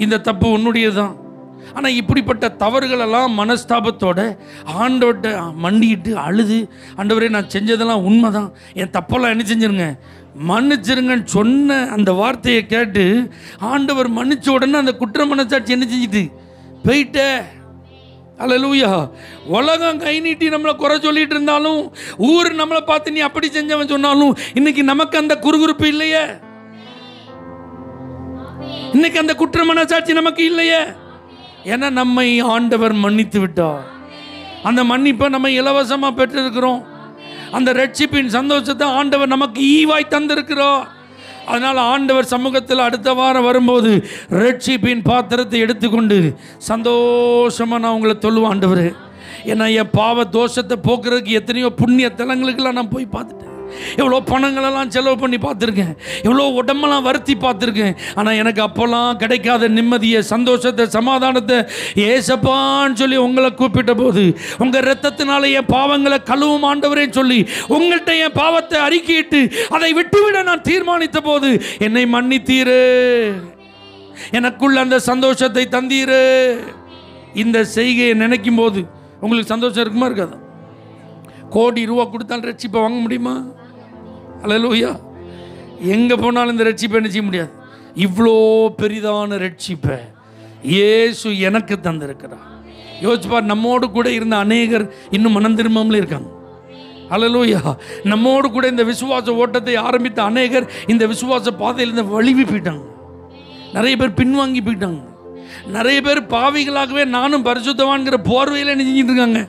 இந்த தப்பு உன்னுடையது தான். ஆனால் இப்படிப்பட்ட தவறுகளெல்லாம் மனஸ்தாபத்தோட ஆண்டவர்கிட்ட மண்டிட்டு அழுது, ஆண்டவரே நான் செஞ்சதெல்லாம் உண்மை தான், என் தப்பெல்லாம் என்ன செஞ்சிருங்க மன்னிச்சிருங்கன்னு சொன்ன அந்த வார்த்தையை கேட்டு ஆண்டவர் மன்னிச்ச உடனே அந்த குற்ற மனசாட்சி என்ன செஞ்சுட்டு போயிட்ட. ஹல்லேலூயா. உலகம் கை நீட்டி நம்மளை குறை சொல்லிட்டு இருந்தாலும், ஊர் நம்மளை பார்த்து நீ அப்படி செஞ்சவன் சொன்னாலும், இன்னைக்கு நமக்கு அந்த குறுகுறுப்பு இல்லையே, இன்னைக்கு அந்த குற்ற மனசாட்சி நமக்கு இல்லையே. ஏன்னா நம்மை ஆண்டவர் மன்னித்து விட்டார். அந்த மன்னிப்பை நம்ம இலவசமாக பெற்றிருக்கிறோம். அந்த ரட்சிப்பின் சந்தோஷத்தை ஆண்டவர் நமக்கு ஈவாய் தந்திருக்கிறோம். அதனால் ஆண்டவர் சமூகத்தில் அடுத்த வாரம் வரும்போது ரட்சிப்பின் பாத்திரத்தை எடுத்துக்கொண்டு சந்தோஷமாக நான் உங்களை சொல்லுவேன், ஆண்டவர், ஏன்னா என் பாவ தோஷத்தை போக்குறதுக்கு எத்தனையோ புண்ணிய தலங்களுக்கெல்லாம் நான் போய் பார்த்துட்டேன், எவ்வளோ பணங்களெல்லாம் செலவு பண்ணி பார்த்துருக்கேன், எவ்வளோ உடம்பெல்லாம் வருத்தி பார்த்துருக்கேன். ஆனால் எனக்கு அப்போல்லாம் கிடைக்காத நிம்மதியை, சந்தோஷத்தை, சமாதானத்தை ஏசப்பான்னு சொல்லி உங்களை கூப்பிட்ட போது, உங்கள் இரத்தத்தினால என் பாவங்களை கழுவும் ஆண்டவரேன்னு சொல்லி உங்கள்கிட்ட என் பாவத்தை அறிக்கையிட்டு அதை விட்டுவிட நான் தீர்மானித்த போது என்னை மன்னித்தீரு, எனக்குள்ள அந்த சந்தோஷத்தை தந்தீரு. இந்த செய்கையை நினைக்கும் போது உங்களுக்கு சந்தோஷம் இருக்குமா இருக்காதா? கோடி ரூபா கொடுத்தாலும் ரட்சிப்பை வாங்க முடியுமா? ஹல்லேலூயா. எங்கே போனாலும் இந்த ரட்சிப்பை என்ன செய்ய முடியாது. இவ்வளோ பெரிதான ரட்சிப்பை இயேசு எனக்கு தந்திருக்கிறார். யோசிச்சுப்பார், நம்மோடு கூட இருந்த அநேகர் இன்னும் மனம் திரும்பாமலே இருக்காங்க. ஹல்லேலூயா. நம்மோடு கூட இந்த விசுவாச ஓட்டத்தை ஆரம்பித்த அநேகர் இந்த விசுவாச பாதையிலிருந்து வழிவி போயிட்டாங்க. நிறைய பேர் பின்வாங்கி போயிட்டாங்க. நிறைய பேர் பாவிகளாகவே நானும் பரிசுத்தவான்கிற போர்வையில் என்ன செஞ்சுட்டு இருக்காங்க,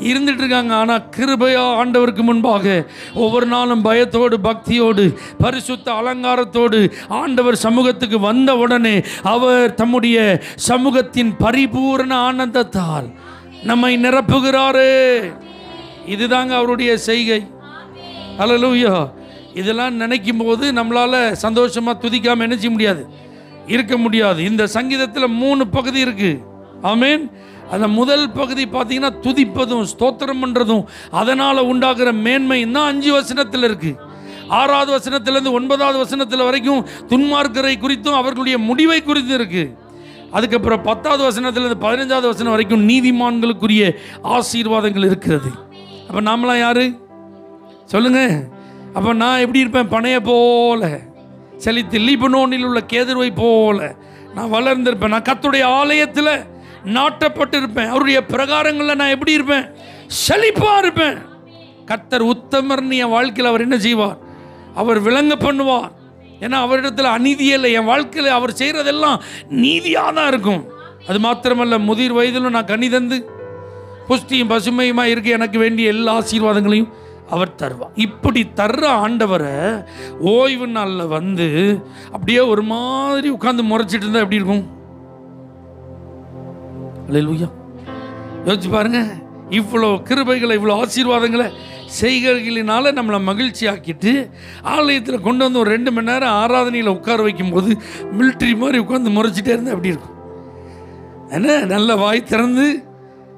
இருந்துட்டு இருக்காங்க. ஆனால் கிருபையா ஆண்டவருக்கு முன்பாக ஒவ்வொரு நாளும் பயத்தோடு பக்தியோடு பரிசுத்த அலங்காரத்தோடு ஆண்டவர் சமூகத்துக்கு வந்த உடனே அவர் தம்முடைய சமூகத்தின் பரிபூரண ஆனந்தத்தால் நம்மை நிரப்புகிறாரு. இதுதாங்க அவருடைய செய்கை. ஹல்லேலூயா. இதெல்லாம் நினைக்கும் போது நம்மளால் சந்தோஷமாக துதிக்காமல் என்ன செய்ய முடியாது, இருக்க முடியாது. இந்த சங்கீதத்தில் 3 பகுதி இருக்குது. ஆமேன். அந்த முதல் பகுதி பார்த்தீங்கன்னா துதிப்பதும் ஸ்தோத்திரம் பண்ணுறதும் அதனால் உண்டாகிற மேன்மையும் தான் 5 வசனத்தில் இருக்குது. 6வது வசனத்திலேருந்து 9வது வசனத்தில் வரைக்கும் துன்மார்க்கரை குறித்தும் அவர்களுடைய முடிவை குறித்தும் இருக்குது. அதுக்கப்புறம் 10வது வசனத்திலேருந்து 15வது வசனம் வரைக்கும் நீதிமான்களுக்குரிய ஆசீர்வாதங்கள் இருக்கிறது. அப்போ நாமளாம் யார் சொல்லுங்கள்? அப்போ நான் எப்படி இருப்பேன்? பனையை போல செழித்து லீபனோனில் உள்ள கேதுருவை போல நான் வளர்ந்திருப்பேன். நான் கர்த்தருடைய ஆலயத்தில் நாட்டப்பட்டு இருப்பேன். அவருடைய பிரகாரங்களில் நான் எப்படி இருப்பேன்? செழிப்பாக இருப்பேன். கர்த்தர் உத்தமர்னு என் வாழ்க்கையில் அவர் என்ன செய்வார்? அவர் விளங்க பண்ணுவார். ஏன்னா அவரிடத்தில் அநீதியே இல்லை. என் வாழ்க்கையில் அவர் செய்கிறதெல்லாம் நீதியாக தான் இருக்கும். அது மாத்திரமல்ல, முதிர் வயதிலும் நான் கனி தந்து புஷ்டியும் பசுமையுமா இருக்க எனக்கு வேண்டிய எல்லா ஆசீர்வாதங்களையும் அவர் தருவார். இப்படி தர்ற ஆண்டவரை ஓய்வு நாளில் வந்து அப்படியே ஒரு மாதிரி உட்கார்ந்து முறைச்சிட்டு இருந்தால் எப்படி இருக்கும்? அல்லேலூயா. யோசிச்சு பாருங்க. இவ்வளோ கிருபைகளை, இவ்வளோ ஆசீர்வாதங்களை செய்கைகளினால நம்மளை மகிழ்ச்சி ஆக்கிட்டு ஆலயத்தில் கொண்டு வந்து ஒரு 2 மணி நேரம் ஆராதனையில் உட்கார வைக்கும்போது மிலிட்ரி மாதிரி உட்காந்து முறைச்சிட்டே இருந்தால் எப்படி இருக்கும்? என்ன நல்ல வாய் திறந்து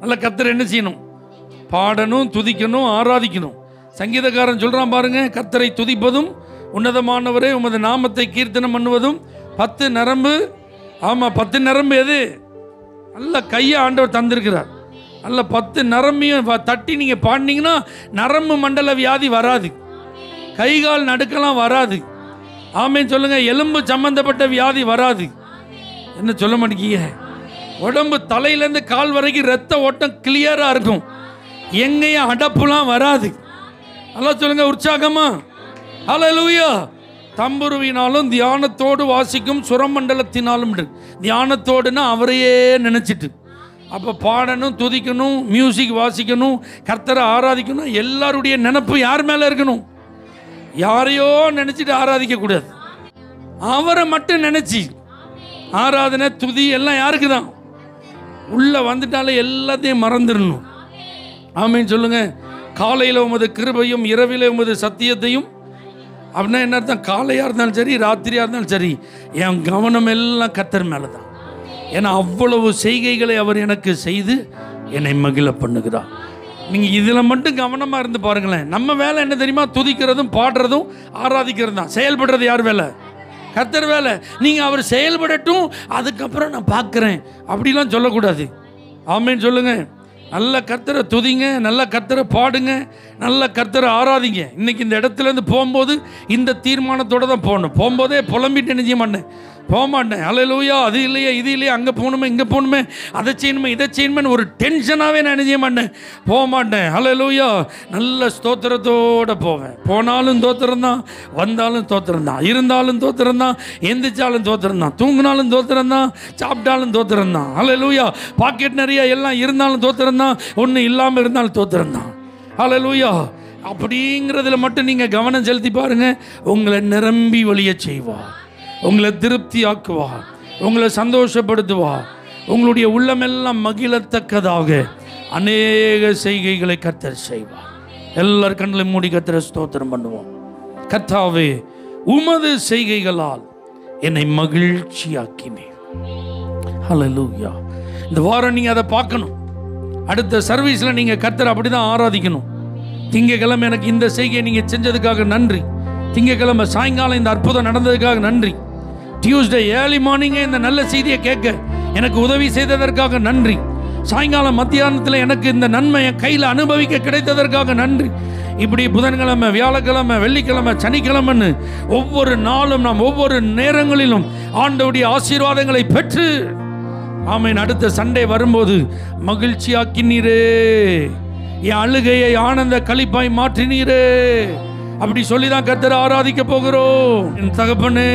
நல்ல கர்த்தரை என்ன செய்யணும்? பாடணும், துதிக்கணும், ஆராதிக்கணும். சங்கீதக்காரன் சொல்கிறான் பாருங்க, கர்த்தரை துதிப்பதும் உன்னதமானவரே உமது நாமத்தை கீர்த்தனம் பண்ணுவதும் 10 நரம்பு. ஆமாம், 10 நரம்பு எது? நல்ல கையை ஆண்டவர் தந்திருக்கிறார். நல்ல 10 நரம்பையும் தட்டி நீங்கள் பாடினீங்கன்னா நரம்பு மண்டல வியாதி வராது, கைகால் நடுக்கலாம் வராது. ஆமேன்னு சொல்லுங்கள். எலும்பு சம்பந்தப்பட்ட வியாதி வராது. என்ன சொல்ல மாட்டேங்க? உடம்பு தலையிலேருந்து கால் வரைக்கும் ரத்த ஓட்டம் கிளியராக இருக்கும். எங்கேயும் அடப்புலாம் வராது. நல்லா சொல்லுங்க உற்சாகமா. ஹல்லேலூயா. தம்புருவினாலும் தியானத்தோடு வாசிக்கும் சுரமண்டலத்தினாலும். தியானத்தோடுன்னா அவரையே நினச்சிட்டு அப்போ பாடணும், துதிக்கணும், மியூசிக் வாசிக்கணும், கர்த்தரை ஆராதிக்கணும். எல்லாருடைய நினைப்பு யார் மேலே இருக்கணும்? யாரையோ நினச்சிட்டு ஆராதிக்கக்கூடாது. அவரை மட்டும் நினச்சி ஆராதனை துதி எல்லாம் யாருக்கு தான்? உள்ளே வந்துட்டாலே எல்லாத்தையும் மறந்துடணும். ஆமேன்னு சொல்லுங்க. காலையில் உமது கிருபையும் இரவில் உமது சத்தியத்தையும். அப்படின்னா என்ன அர்த்தம்? காலையாக இருந்தாலும் சரி, ராத்திரியாக இருந்தாலும் சரி, என் கவனம் எல்லாம் கர்த்தர் மேலே தான். ஏன்னா அவ்வளவு செய்கைகளை அவர் எனக்கு செய்து என்னை மகிழ பண்ணுகிறார். நீங்கள் இதில் மட்டும் கவனமாக இருந்து பாருங்களேன். நம்ம வேலை என்ன தெரியுமா? துதிக்கிறதும் பாடுறதும் ஆராதிக்கிறதும் தான். செயல்படுறது யார் வேலை? கர்த்தர் வேலை. நீங்கள் அவர் செயல்படட்டும், அதுக்கப்புறம் நான் பார்க்குறேன் அப்படிலாம் சொல்லக்கூடாது. ஆமேன்னு சொல்லுங்கள். நல்ல கர்த்தரை துதிங்க, நல்ல கர்த்தரை பாடுங்க, நல்ல கர்த்தரை ஆராதிங்க. இன்றைக்கி இந்த இடத்துலேருந்து போகும்போது இந்த தீர்மானத்தோடு தான் போகணும். போகும்போதே புலம்பிட்டு என்ன செய்ய மாட்டேன், போக மாட்டேன். ஹல்லேலூயா. அது இல்லையா, இது இல்லையா, அங்கே போகணுமே, இங்கே போகணுமே, அதை செய்யணுமே, இதை செய்யணுமே ஒரு டென்ஷனாகவே நான் என்ன செய்ய மாட்டேன், போக மாட்டேன். ஹல்லேலூயா. நல்ல ஸ்தோத்திரத்தோடு போவேன். போனாலும் தோத்திரம் தான், வந்தாலும் தோத்திரம் தான், இருந்தாலும் தோத்திரம் தான், எந்திரிச்சாலும் தோத்திரம் தான், தூங்கினாலும் தோத்திரம் தான், சாப்பிட்டாலும் தோத்திரம் தான். ஹல்லேலூயா. பாக்கெட் நிறைய எல்லாம் இருந்தாலும் தோத்திரம் தான், ஒன்றும் இல்லாமல் இருந்தாலும் தோத்திரம் தான். ஹல்லேலூயா. அப்படிங்கிறதுல மட்டும் நீங்கள் கவனம் செலுத்தி பாருங்கள். உங்களை நிரம்பி வழிய செய்வார், உங்களை திருப்தி ஆக்குவார், உங்களை சந்தோஷப்படுத்துவார். உங்களுடைய உள்ளமெல்லாம் மகிழத்தக்கதாக அநேக செய்கைகளை கர்த்தர் செய்வார். எல்லார் கண்களை மூடி கர்த்தரை ஸ்தோத்திரம் பண்ணுவோம். கர்த்தாவே, உமது செய்கைகளால் என்னை மகிழ்ச்சியாக்கினேன். ஹல்லேலூயா. இந்த வாரம் நீங்கள் அதை பார்க்கணும். அடுத்த சர்வீஸில் நீங்கள் கர்த்தரை அப்படி தான் ஆராதிக்கணும். திங்கக்கிழமை எனக்கு இந்த செய்கையை நீங்கள் செஞ்சதுக்காக நன்றி. திங்கக்கிழமை சாயங்காலம் இந்த அற்புதம் நடந்ததுக்காக நன்றி. டியூஸ்டே ஏர்லி மார்னிங்கே இந்த நல்ல செய்தியை கேட்க எனக்கு உதவி செய்ததற்காக நன்றி. சாயங்காலம் மத்தியானத்தில் எனக்கு இந்த நன்மை என் கையில் அனுபவிக்க கிடைத்ததற்காக நன்றி. இப்படி புதன்கிழமை, வியாழக்கிழமை, வெள்ளிக்கிழமை, சனிக்கிழமைன்னு ஒவ்வொரு நாளும் நாம் ஒவ்வொரு நேரங்களிலும் ஆண்டவருடைய ஆசீர்வாதங்களை பெற்று ஆமேன் அடுத்த சண்டே வரும்போது மகிழ்ச்சியாக்கினீரே, என் அழுகையை ஆனந்த களிப்பாய் மாற்றினீரே. அப்படி சொல்லி தான் கர்த்தரை ஆராதிக்க போகிறோம். என் தகப்பனே,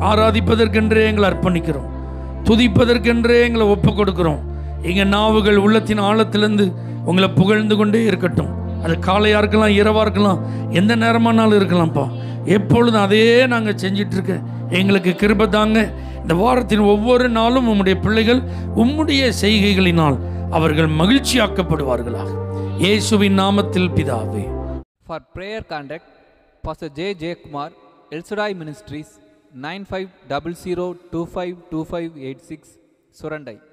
ஆராதிப்பதற்கென்றே எங்களை அர்ப்பணிக்கிறோம், துதிப்பதற்கென்றே எங்களை ஒப்பு கொடுக்கிறோம். எங்கள் நாவுகள் உள்ளத்தின் ஆழத்திலிருந்து உங்களை புகழ்ந்து கொண்டே இருக்கட்டும். அது காலையாக இருக்கலாம், இரவாக இருக்கலாம், எந்த நேரமானாலும் இருக்கலாம்ப்பா. எப்பொழுதும் அதையே நாங்கள் செஞ்சிட்ருக்க எங்களுக்கு கிருபை தாங்க. இந்த வாரத்தின் ஒவ்வொரு நாளும் உம்முடைய பிள்ளைகள் உம்முடைய செய்கைகளினால் அவர்கள் மகிழ்ச்சியாக்கப்படுவார்களாக. இயேசுவின் நாமத்தில் பிதாவே. For prayer contact Pastor J. J. Kumar, El Shaddai Ministries, 9500252586, Surandai.